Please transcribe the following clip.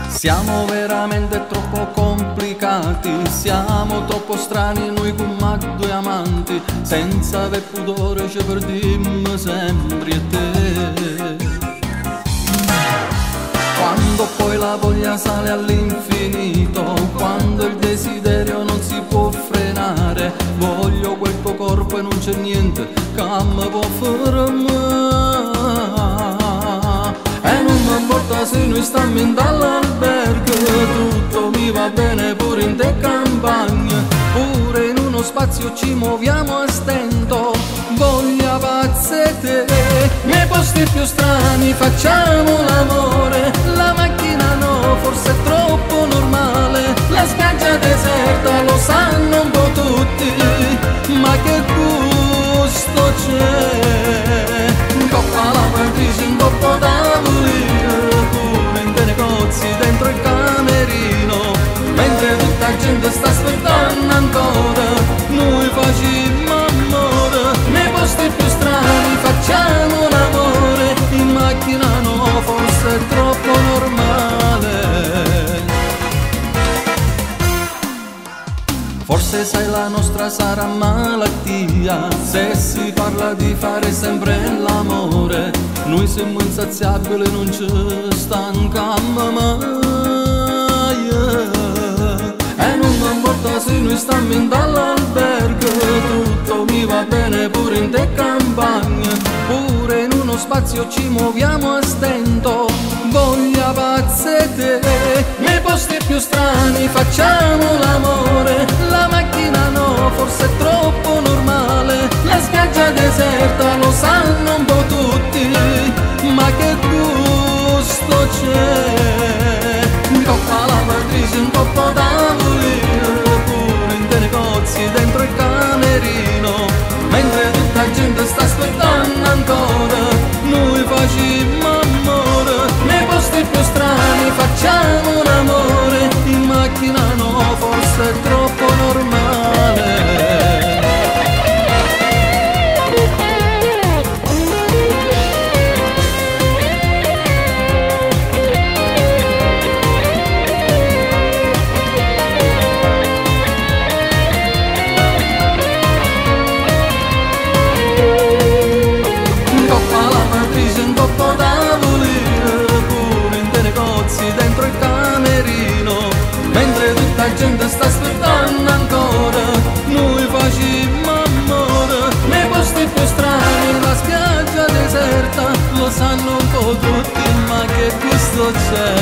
Siamo veramente troppo complicati, siamo troppo strani noi come due amanti, senza aver pudore ci perdiamo sempre a te. Quando poi la voglia sale all'infinito, quando il desiderio non si può frenare, voglio quel tuo corpo e non c'è niente che mi può fermare. E non mi importa se noi stiamo in dall'albergo, tutto mi va bene pure in te campagne, pure in uno spazio ci muoviamo a stento, voglia pazze te. Nei posti più strani facciamo l'amore, la macchina no, forse è troppo normale, la spiaggia deserta lo sanno un po' tutti, ma che gusto c'è? Coppa la matrice, un coppo tavolino, pure in dei negozi dentro il camerino, mentre tutta la gente sta aspettando ancora, noi facciamo amore. Nei posti più strani facciamo l'amore, in macchina no, forse è troppo normale. Forse sai la nostra sarà malattia, se si parla di fare sempre l'amore, noi siamo insaziabili, non ci stanchiamo mai. E non mi importa se noi stiamo in dall'albergo, tutto mi va bene pure in te campagne, pure in uno spazio ci muoviamo a stento, voglia pazze te. Nei posti più strani facciamo l'amore, la macchina no, forse è troppo normale, la spiaggia deserta lo sanno un po' tutti, ma che gusto c'è? Coppa la matrice, un coppo tavolino, pure in dei negozi dentro il camerino, mentre tutta la gente sta aspettando ancora, noi facciamo amore. Nei posti più strani facciamo l'amore, in macchina no, forse è troppo normale. Un coppo tavolino, pure in dei negozi dentro il camerino, mentre tutta la gente sta aspettando ancora, noi facciamo amore. Nei posti più strani, la spiaggia deserta lo sanno un po' tutti, ma che gusto c'è?